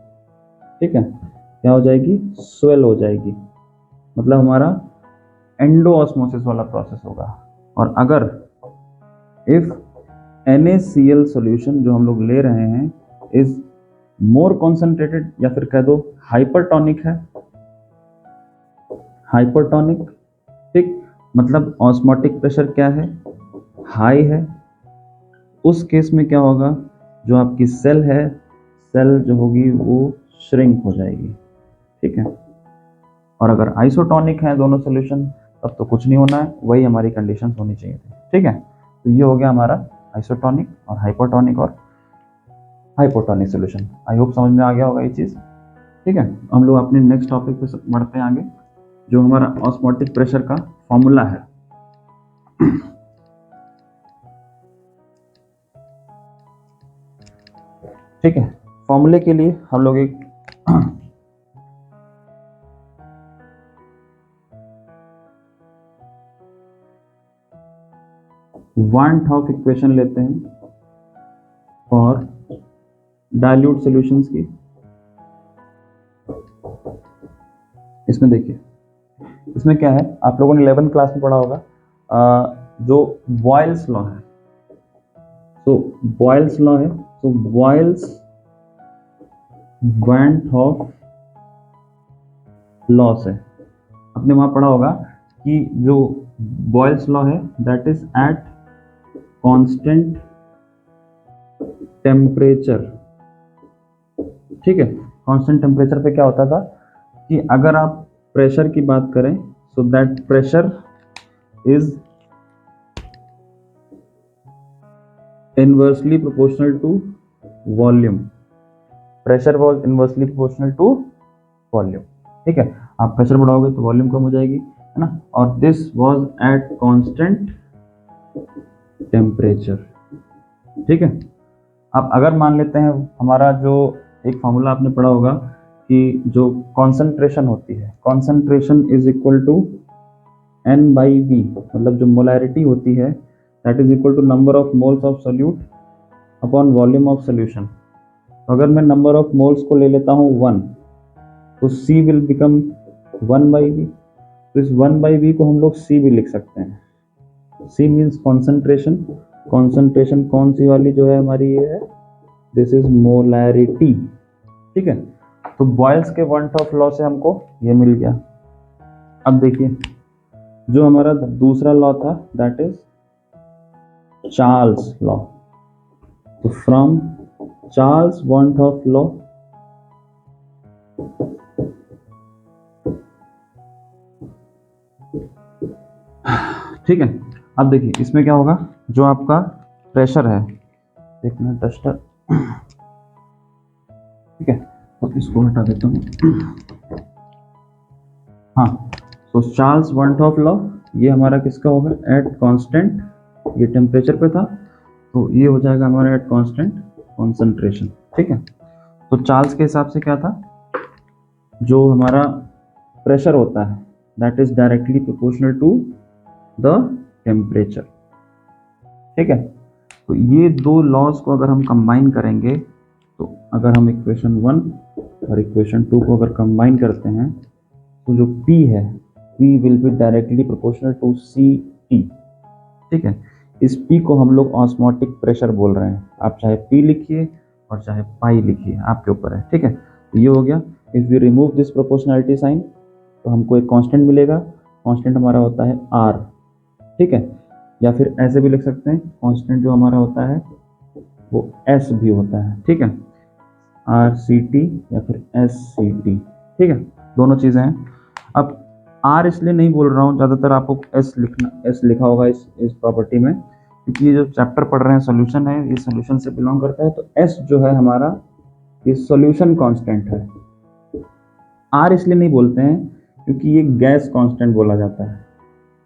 Speaker 1: ठीक है, क्या हो जाएगी, स्वेल हो जाएगी, मतलब हमारा एंडोऑस्मोसिस वाला प्रोसेस होगा। और अगर इफ NaCl सॉल्यूशन जो हम लोग ले रहे हैं इज मोर कॉन्सेंट्रेटेड, या फिर कह दो हाइपरटोनिक है, हाइपरटोनिक, ठीक, मतलब ऑस्मोटिक प्रेशर क्या है, हाई है, उस केस में क्या होगा, जो आपकी सेल है, सेल जो होगी वो श्रिंक हो जाएगी। ठीक है, और अगर आइसोटोनिक है दोनों सॉल्यूशन तब तो कुछ नहीं होना है, वही हमारी कंडीशंस होनी चाहिए थी। ठीक है, तो ये हो गया हमारा आइसोटोनिक और हाइपोटोनिक और हाइपोटोनिक सॉल्यूशन। आई होप समझ में आ गया होगा ये चीज़।
Speaker 2: ठीक है, हम लोग अपने नेक्स्ट टॉपिक पे बढ़ते हैं आगे, जो हमारा ऑस्मोटिक प्रेशर का फॉर्मूला है। ठीक है, फॉर्मूले के लिए हम लोग एक वन टॉप इक्वेशन लेते हैं फॉर डाइल्यूट सॉल्यूशंस की। इसमें देखिए, इसमें क्या है, आप लोगों ने 11th क्लास में पढ़ा होगा जो बॉयल्स लॉ है। तो बॉयल्स लॉ है, तो बॉयल्स वन टॉप लॉ से आपने वहां पढ़ा होगा कि जो बॉयल्स लॉ है that is at constant temperature. ठीक है, कांस्टेंट टेम्परेचर पे क्या होता था कि अगर आप प्रेशर की बात करें, so that pressure is inversely proportional to volume. Pressure was inversely proportional to volume. ठीक है, आप प्रेशर बढ़ाओगे तो वॉल्यूम कम हो जाएगी, है ना। और this was at constant temperature. ठीक है, अब अगर मान लेते हैं हमारा जो एक फॉर्मूला आपने पढ़ा होगा कि जो कॉन्सेंट्रेशन होती है, concentration is equal to N by V, मतलब जो मोलैरिटी होती है that is equal to number of moles of solute upon volume of solution. तो अगर मैं नंबर ऑफ मोल्स को ले लेता हूँ 1, तो C will become 1 by V। तो इस 1 बाई V को हम लोग C भी लिख सकते हैं। C means concentration. कॉन्सेंट्रेशन कौन सी वाली जो है हमारी, ये है, दिस इज मोलैरिटी। ठीक है, तो बॉयल्स के वन टॉप लॉ से हमको ये मिल गया। अब देखिए, जो हमारा दूसरा लॉ था दैट इज चार्ल्स लॉ। तो from Charles one top law, ठीक है, अब देखिए इसमें क्या होगा, जो आपका प्रेशर है, एक मिनट डस्टर, ठीक है, तो इसको हटा देता हूँ। हाँ, तो चार्ल्स वन टॉप लॉ ये हमारा किसका होगा, एट कांस्टेंट, ये टेम्परेचर पे था, तो ये हो जाएगा हमारा एट कांस्टेंट कॉन्सेंट्रेशन। ठीक है, तो चार्ल्स के हिसाब से क्या था, जो हमारा प्रेशर होता है that is directly proportional to the temperature. ठीक है, तो ये दो लॉज को अगर हम कंबाइन करेंगे, तो अगर हम इक्वेशन 1 और इक्वेशन 2 को अगर कंबाइन करते हैं, तो जो P है, P will be directly proportional to CT। ठीक है, इस P को हम लोग ऑस्मोटिक प्रेशर बोल रहे हैं। आप चाहे P लिखिए और चाहे पाई लिखिए, आपके ऊपर है। ठीक है, तो ये हो गया। If we remove this proportionality sign, तो हमको एक कांस्टेंट मिलेगा। कांस्टेंट हमारा होता है R। ठीक है, या फिर ऐसे भी लिख सकते हैं, कांस्टेंट जो हमारा होता है वो S भी होता है। ठीक है, RCT या फिर SCT। ठीक है, दोनों चीज़ें हैं। अब R इसलिए नहीं बोल रहा हूँ, ज़्यादातर आपको S लिखा होगा इस प्रॉपर्टी में, क्योंकि ये जो चैप्टर पढ़ रहे हैं सोल्यूशन है, ये सोल्यूशन से बिलोंग करता है। तो S जो है हमारा, ये सोल्यूशन कांस्टेंट है। R इसलिए नहीं बोलते हैं क्योंकि ये गैस कांस्टेंट बोला जाता है।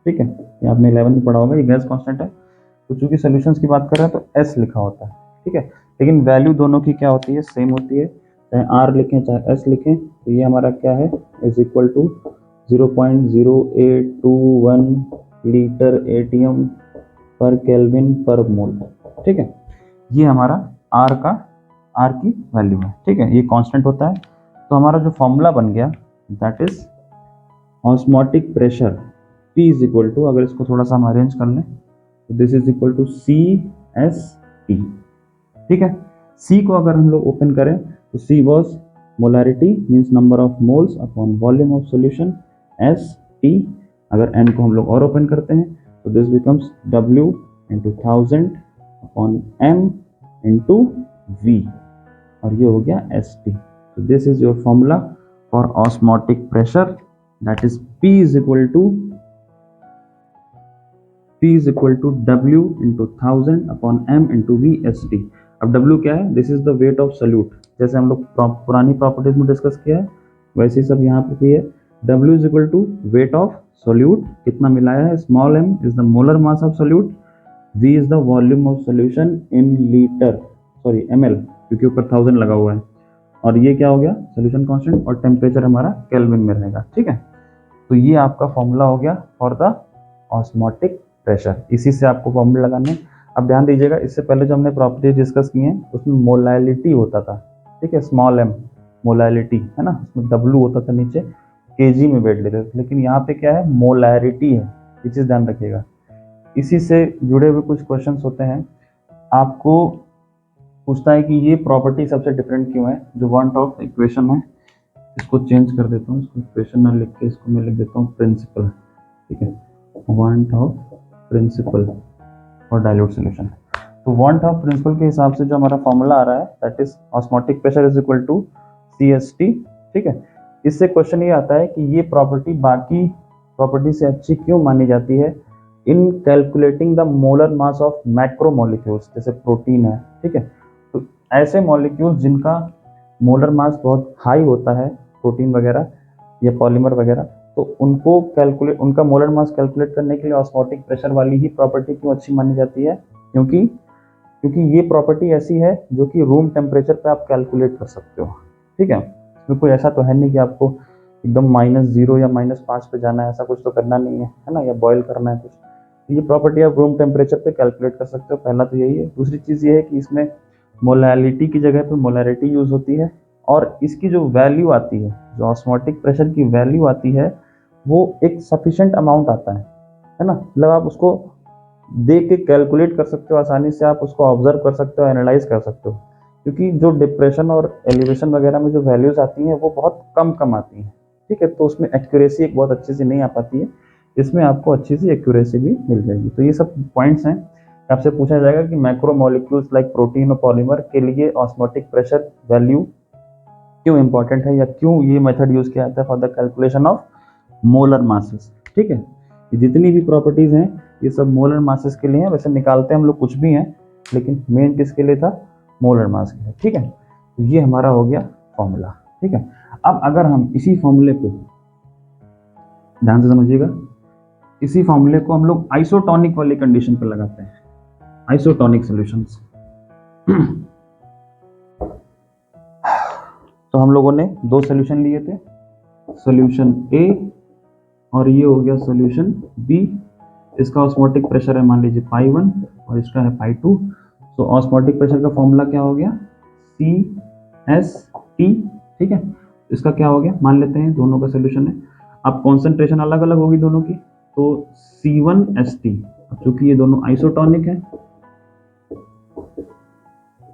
Speaker 2: ठीक है, ये आपने 11 में पढ़ा होगा, ये गैस कांस्टेंट है। तो चूंकि सोल्यूशंस की बात कर रहे हैं तो S लिखा होता है। ठीक है, लेकिन वैल्यू दोनों की क्या होती है, सेम होती है। चाहे R लिखें चाहे S लिखें, तो ये हमारा क्या है, is equal to 0.0821 litre ATM per kelvin per mole. ठीक है, ये हमारा R की वैल्यू है। ठीक है, ये कांस्टेंट होता है। तो हमारा जो फॉर्मूला बन गया that is osmotic pressure P is equal to, अगर इसको थोड़ा सा हम अरेंज कर लें, तो this is equal to CST। ठीक है, C को अगर हम लोग ओपन करें तो C was molarity means number of moles upon volume of solution, ST। अगर N को हम लोग और ओपन करते हैं तो this becomes W into 1000 upon M into V, और ये हो गया ST। So this is your formula for osmotic pressure, that is P is equal to W into 1000 upon M into V ST। अब W क्या है, this is the wait of solute, जैसे हम लोग पुरानी प्रॉपर्टीज में डिस्कस किया है वैसे ही सब यहाँ पे भी है। W is equal to weight of solute, कितना मिलाया है, small m is the molar mass of solute, V is the volume of solution in litre, sorry ml, क्योंकि ऊपर 1000 लगा हुआ है, और ये क्या हो गया सोल्यूशन कांस्टेंट, और टेम्परेचर हमारा केल्विन में रहेगा। ठीक है, तो ये आपका फॉर्मूला हो गया फॉर द ऑस्मोटिक प्रेशर, इसी से आपको फॉर्मूला लगाने। अब ध्यान दीजिएगा, इससे पहले जो हमने प्रॉपर्टीज डिस्कस की हैं उसमें मोलैलिटी होता था, ठीक है, स्मॉल m मोलैलिटी है ना, उसमें W होता था नीचे, केजी में बैठ लेते थे, लेकिन यहाँ पे क्या है मोलैरिटी है, ये चीज़ ध्यान रखिएगा। इसी से जुड़े हुए कुछ क्वेश्चंस होते हैं, आपको पूछता है कि ये प्रॉपर्टी सबसे डिफरेंट क्यों है, जो वांट ऑफ इक्वेशन है, इसको चेंज कर देता हूँ, इसको इक्वेशन ना लिख के इसको मैं लिख देता हूँ प्रिंसिपल, ठीक है, वांट ऑफ प्रिंसिपल और डाइल्यूट सॉल्यूशन। तो वांट ऑफ प्रिंसिपल के हिसाब से जो हमारा फॉर्मूला आ रहा है that is osmotic pressure is equal to CST, ठीक है। इससे क्वेश्चन ये आता है कि ये प्रॉपर्टी बाकी प्रॉपर्टी से अच्छी क्यों मानी जाती है इन calculating the molar mass of macro molecules, जैसे प्रोटीन है, ठीक है। तो ऐसे मॉलिक्यूल्स जिनका मोलर मास बहुत हाई होता है, प्रोटीन वगैरह या पॉलीमर वगैरह, तो उनको कैलकुलेट, उनका मोलर मास कैलकुलेट करने के लिए ऑस्मोटिक प्रेशर वाली ही प्रॉपर्टी क्यों अच्छी मानी जाती है, क्योंकि ये प्रॉपर्टी ऐसी है जो कि रूम टेम्परेचर पे आप कैलकुलेट कर सकते हो, ठीक है। इसमें कोई ऐसा तो है नहीं कि आपको एकदम -0 या -5 पे जाना है, ऐसा कुछ तो करना नहीं है ना, या बॉयल करना है कुछ, तो ये प्रॉपर्टी आप रूम टेम्परेचर पे कैलकुलेट कर सकते हो, पहला तो यही है। दूसरी चीज़ ये है कि इसमें मोलैलिटी की जगह पे मोलैरिटी यूज़ होती है, और इसकी जो वैल्यू आती है, जो ऑस्मोटिक प्रेशर की वैल्यू आती है, वो एक सफिशिएंट अमाउंट आता है ना, मतलब आप उसको देख के कैलकुलेट कर सकते हो, आसानी से आप उसको ऑब्जर्व कर सकते हो, एनालाइज कर सकते हो, क्योंकि जो डिप्रेशन और एलिवेशन वगैरह में जो वैल्यूज आती हैं वो बहुत कम आती हैं, ठीक है, तो उसमें एक्यूरेसी एक बहुत अच्छी सी नहीं आ पाती है, इसमें आपको अच्छी सी एक्यूरेसी भी मिल जाएगी। तो ये सब पॉइंट्स हैं, आपसे पूछा जाएगा कि मैक्रो मॉलिक्यूल्स लाइक प्रोटीन और पॉलीमर के लिए ऑस्मोटिक प्रेशर वैल्यू क्यों इंपॉर्टेंट है, या क्यों ये मेथड यूज किया जाता है for the calculation of molar masses, ठीक है। ये जितनी भी प्रॉपर्टीज हैं ये सब मोलर मासेस के लिए हैं, वैसे निकालते हैं हम लोग कुछ भी हैं, लेकिन मेन किसके लिए था, मोलर मास के लिए, ठीक है। तो ये हमारा हो गया फॉर्मूला, ठीक है। अब अगर हम इसी फॉर्मूले को ध्यान से समझिएगा, इसी फॉर्मूले को हम लोग आइसोटोनिक वाली कंडीशन पर लगाते हैं, आइसोटोनिक सॉल्यूशंस। तो हम लोगों ने दो सॉल्यूशन लिए थे, सॉल्यूशन ए और ये हो गया सॉल्यूशन बी, इसका ऑस्मोटिक प्रेशर है मान लीजिए π1 और इसका है π2। तो ऑस्मोटिक प्रेशर का फॉर्मूला क्या हो गया, CST, ठीक है। इसका क्या हो गया, मान लेते हैं दोनों का सॉल्यूशन है, अब कॉन्सेंट्रेशन अलग अलग होगी दोनों की, तो C1ST, चूंकि ये दोनों आइसोटोनिक है,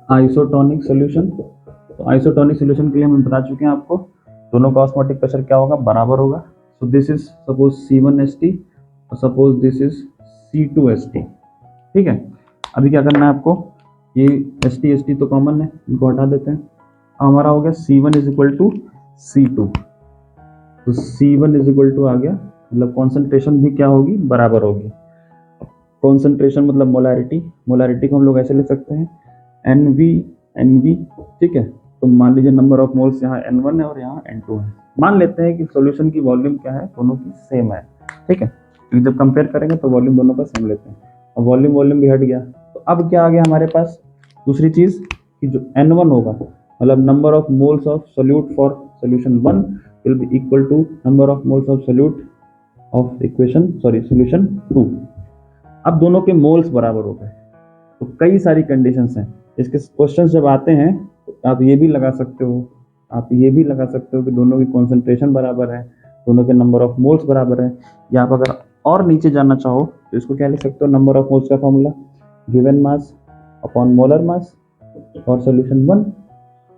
Speaker 2: आइसोटोनिक सॉल्यूशन, तो आइसोटोनिक सॉल्यूशन के लिए हम बता चुके हैं आपको दोनों का ऑस्मोटिक प्रेशर क्या होगा, बराबर होगा। So this is suppose C1ST और सपोज दिस इज C2ST, ठीक है। अभी क्या करना है आपको, ये ST तो कॉमन है, इनको हटा देते हैं। अब हमारा हो गया C1 is equal to C2, तो C1 इज इक्वल टू आ गया, मतलब कॉन्सेंट्रेशन भी क्या होगी, बराबर होगी। कॉन्सेंट्रेशन मतलब मोलैरिटी, मोलैरिटी को हम लोग ऐसे लिख सकते हैं NV, ठीक है। तो मान लीजिए नंबर ऑफ मोल्स यहाँ N1 है और यहाँ N2 है, मान लेते हैं कि सॉल्यूशन की वॉल्यूम क्या है, दोनों की सेम है, ठीक है, क्योंकि जब कंपेयर करेंगे तो वॉल्यूम दोनों का सेम लेते हैं, और वॉल्यूम भी हट गया। तो अब क्या आ गया हमारे पास, दूसरी चीज कि जो N1 होगा, मतलब number of moles of solute for solution 1 will be equal to number of moles of solute of solution 2। अब दोनों के मोल्स बराबर हो गए, तो कई सारी कंडीशंस हैं, इसके क्वेश्चंस जब आते हैं तो आप ये भी लगा सकते हो, कि दोनों की कॉन्सेंट्रेशन बराबर है, दोनों के नंबर ऑफ मोल्स बराबर है, या आप अगर और नीचे जाना चाहो तो इसको क्या लिख सकते हो, नंबर ऑफ मोल्स का formula given mass upon molar mass और सोल्यूशन 1,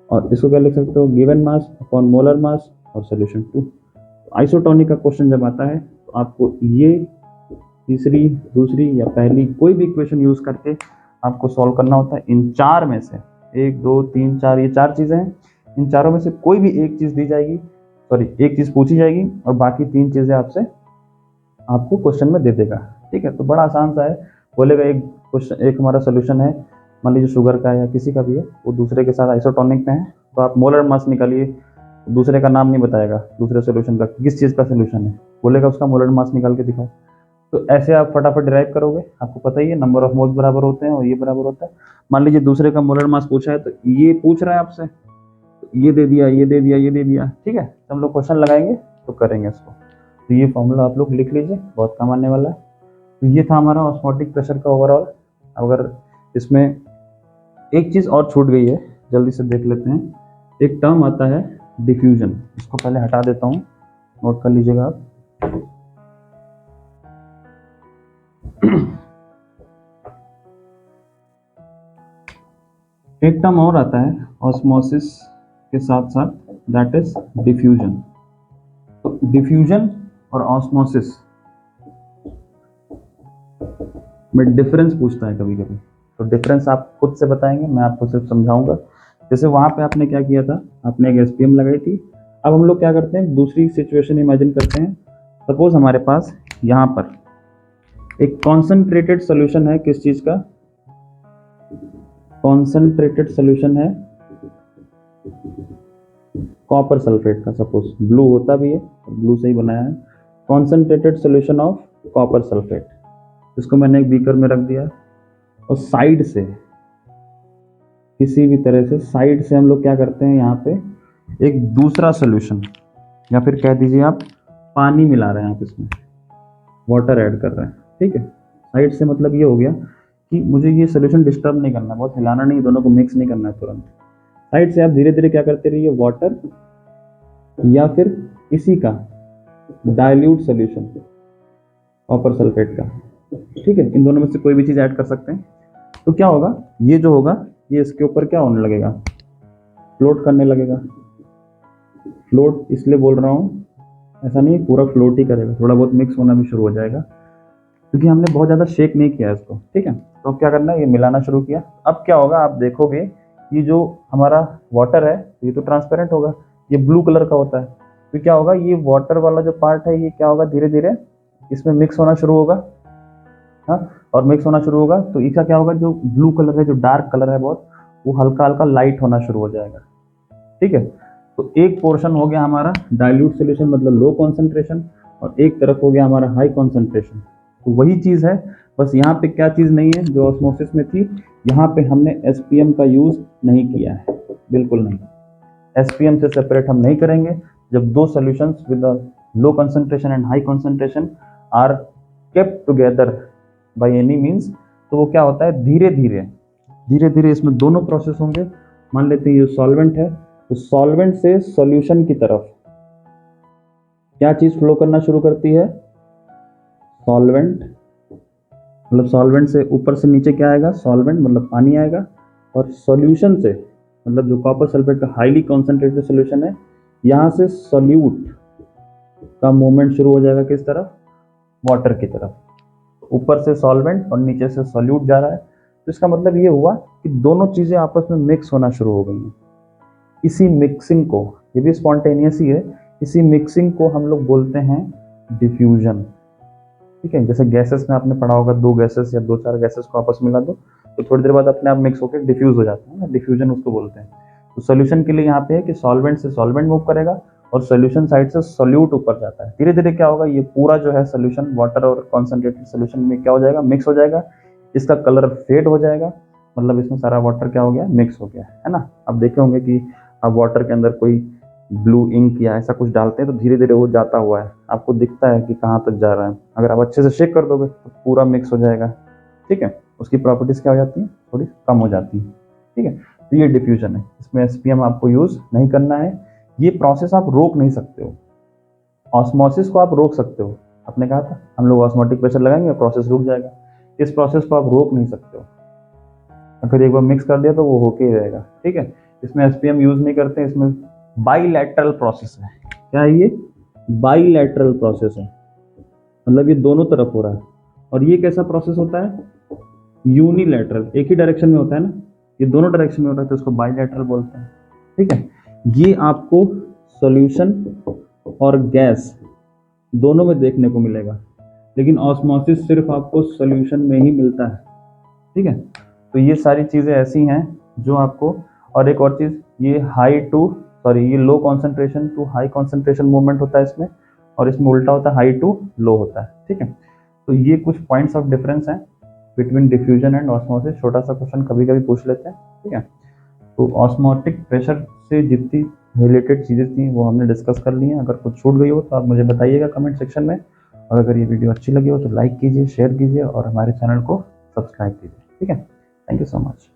Speaker 2: और इसको क्या लिख सकते हो, given mass upon molar mass और सोल्यूशन 2। आइसोटोनिक का क्वेश्चन जब आता है तो आपको ये तीसरी, दूसरी या पहली कोई भी इक्वेशन यूज करके आपको सॉल्व करना होता है। इन चार में से 1 2 3 4, ये चार चीजें हैं, इन चारों में से कोई भी एक चीज दी जाएगी, एक चीज पूछी जाएगी, और बाकी 3 चीजें आपको क्वेश्चन में दे देगा, ठीक है। तो बड़ा आसान सा है, बोलेगा एक क्वेश्चन, एक हमारा सोल्यूशन है
Speaker 1: मान लीजिए शुगर का है या किसी का भी है, वो दूसरे के साथ आइसोटोनिक में है, तो आप मोलर मास निकालिए, दूसरे का नाम नहीं बताएगा, दूसरे सोल्यूशन का किस चीज़ का सोल्यूशन है, बोलेगा उसका मोलर मास निकाल के दिखाओ। तो ऐसे आप फटाफट डिराइव करोगे, आपको पता ही है नंबर ऑफ मोल्स बराबर होते हैं और ये बराबर होता है। मान लीजिए दूसरे का मोलर मास पूछा है, तो ये पूछ रहा है आपसे, तो ये दे दिया, ये दे दिया, ये दे दिया, ठीक है। तो हम लोग क्वेश्चन लगाएंगे तो करेंगे इसको। तो ये फॉर्मूला आप लोग लिख लीजिए, बहुत काम आने वाला है। तो ये था हमारा ऑस्मोटिक प्रेशर का ओवरऑल। अगर इसमें एक चीज़ और छूट गई है, जल्दी से देख लेते हैं। एक टर्म आता है डिफ्यूजन, इसको पहले हटा देता हूँ, नोट कर लीजिएगा आप। एक टर्म और आता है ऑस्मोसिस के साथ साथ, दैट इज डिफ्यूजन। तो डिफ्यूजन और ऑस्मोसिस में डिफरेंस पूछता है कभी कभी, तो डिफरेंस आप खुद से बताएंगे, मैं आपको सिर्फ समझाऊंगा। जैसे वहां पे आपने क्या किया था, आपने एक एसपीएम लगाई थी। अब हम लोग क्या करते हैं, दूसरी सिचुएशन इमेजिन करते हैं। सपोज हमारे पास यहाँ पर एक कॉन्सेंट्रेटेड सोल्यूशन है, किस चीज का, कॉन्सेंट्रेटेड सोल्यूशन है कॉपर सल्फेट का। सपोज ब्लू होता भी है, ब्लू से ही बनाया है, concentrated solution of copper sulphate. इसको मैंने एक बीकर में रख दिया, और साइड से किसी भी तरह से साइड से हम लोग क्या करते हैं, यहाँ पे एक दूसरा सोल्यूशन, या फिर कह दीजिए आप पानी मिला रहे हैं, आप इसमें वाटर ऐड कर रहे हैं, ठीक है। साइड से मतलब ये हो गया कि मुझे ये सोल्यूशन डिस्टर्ब नहीं करना, बहुत हिलाना नहीं, दोनों को मिक्स नहीं करना है तुरंत। साइड से आप धीरे धीरे क्या करते रहिए, वाटर या फिर इसी का डाइल्यूट सोल्यूशन कॉपर सल्फेट का, ठीक है, इन दोनों में से कोई भी चीज़ ऐड कर सकते हैं। तो क्या होगा, ये जो होगा ये इसके ऊपर क्या होने लगेगा, फ्लोट करने लगेगा। फ्लोट इसलिए बोल रहा हूँ, ऐसा नहीं पूरा फ्लोट ही करेगा, थोड़ा बहुत मिक्स होना भी शुरू हो जाएगा, क्योंकि हमने बहुत ज़्यादा शेक नहीं किया इसको, ठीक है। तो अब क्या करना है, ये मिलाना शुरू किया। अब क्या होगा, आप देखोगे ये जो हमारा वाटर है ये तो ट्रांसपेरेंट होगा, ये ब्लू कलर का होता है। तो क्या होगा, ये वाटर वाला जो पार्ट है ये क्या होगा, धीरे धीरे इसमें मिक्स होना शुरू होगा। हाँ, और मिक्स होना शुरू होगा तो इसका क्या होगा, जो ब्लू कलर है, जो डार्क कलर है बहुत, वो हल्का हल्का लाइट होना शुरू हो जाएगा, ठीक है। तो एक पोर्शन हो गया हमारा डाइल्यूट सोल्यूशन मतलब लो कॉन्सेंट्रेशन, और एक तरफ हो गया हमारा हाई कॉन्सेंट्रेशन। तो वही चीज़ है, बस यहाँ पे क्या चीज़ नहीं है जो ऑस्मोसिस में थी, यहाँ पे हमने एसपीएम का यूज़ नहीं किया है, बिल्कुल नहीं। एसपीएम से सेपरेट हम नहीं करेंगे। जब दो solutions with low concentration and high concentration are kept together by any means, तो वो क्या होता है, धीरे धीरे इसमें दोनों प्रोसेस होंगे। मान लेते हैं ये सॉल्वेंट है, तो सॉल्वेंट से सॉल्यूशन की तरफ क्या चीज फ्लो करना शुरू करती है, सॉल्वेंट, मतलब सॉल्वेंट से ऊपर से नीचे क्या आएगा, सॉल्वेंट मतलब पानी आएगा, और सॉल्यूशन से मतलब जो कॉपर सल्फेट का हाईली कॉन्सेंट्रेटेड सॉल्यूशन है, यहाँ से सॉल्यूट का मूवमेंट शुरू हो जाएगा, किस तरफ, वाटर की तरफ। ऊपर से सॉल्वेंट और नीचे से सॉल्यूट जा रहा है। तो इसका मतलब ये हुआ कि दोनों चीजें आपस में मिक्स होना शुरू हो गई हैं। इसी मिक्सिंग को, ये भी स्पॉन्टेनियस ही है, इसी मिक्सिंग को हम लोग बोलते हैं डिफ्यूजन, ठीक है। जैसे गैसेस में आपने पढ़ा होगा, दो गैसेस या दो चार गैसेस को आपस में मिला दो तो थोड़ी देर बाद अपने आप मिक्स होकर डिफ्यूज हो जाता है ना, डिफ्यूजन उसको बोलते हैं। तो सोल्यूशन के लिए यहाँ पे है कि सॉल्वेंट से सॉल्वेंट मूव करेगा और सोल्यूशन साइड से सोल्यूट ऊपर जाता है। धीरे धीरे क्या होगा, ये पूरा जो है सोल्यूशन वाटर और कॉन्सेंट्रेटेड सोल्यूशन में क्या हो जाएगा, मिक्स हो जाएगा। इसका कलर फेड हो जाएगा, मतलब इसमें सारा वाटर क्या हो गया, मिक्स हो गया, है ना। अब देखे होंगे कि आप वाटर के अंदर कोई ब्लू इंक या ऐसा कुछ डालते हैं तो धीरे धीरे वो जाता हुआ है, आपको दिखता है कि कहाँ तक जा रहा है। अगर आप अच्छे से शेक कर दोगे तो पूरा मिक्स हो जाएगा, ठीक है। उसकी प्रॉपर्टीज क्या हो जाती हैं, थोड़ी कम हो जाती है, ठीक है। तो ये डिफ्यूजन है, इसमें एसपीएम आपको यूज नहीं करना है। ये प्रोसेस आप रोक नहीं सकते हो। ऑस्मोसिस को आप रोक सकते हो, आपने कहा था हम लोग ऑस्मोटिक प्रेशर लगाएंगे प्रोसेस रुक जाएगा। इस प्रोसेस को आप रोक नहीं सकते हो, अगर एक बार मिक्स कर दिया तो वो होके ही रहेगा, ठीक है। इसमें एसपीएम यूज नहीं करते, इसमें बाईलैटरल प्रोसेस है। क्या है ये, बाईलैटरल प्रोसेस है, मतलब ये दोनों तरफ हो रहा है। और ये कैसा प्रोसेस होता है, यूनिलैटरल, एक ही डायरेक्शन में होता है ना, ये दोनों डायरेक्शन में होता है तो इसको बाईलैटरल बोलते हैं, ठीक है। ये आपको सॉल्यूशन और गैस दोनों में देखने को मिलेगा, लेकिन ऑस्मोसिस सिर्फ आपको सॉल्यूशन में ही मिलता है, ठीक है। तो ये सारी चीज़ें ऐसी हैं जो आपको, और एक और चीज़, ये ये low concentration to high concentration movement होता है इसमें, और इसमें उल्टा होता है, हाई टू लो होता है, ठीक है। तो ये कुछ पॉइंट्स ऑफ डिफरेंस हैं बिटवीन डिफ्यूजन एंड ऑस्मोसिस, छोटा सा क्वेश्चन कभी कभी पूछ लेते हैं, ठीक है। तो ऑस्मोटिक प्रेशर से जितनी रिलेटेड चीज़ें थी वो हमने डिस्कस कर ली हैं। अगर कुछ छूट गई हो तो आप मुझे बताइएगा कमेंट सेक्शन में, और अगर ये वीडियो अच्छी लगी हो तो लाइक कीजिए, शेयर कीजिए और हमारे चैनल को सब्सक्राइब कीजिए, ठीक है। Thank you so much.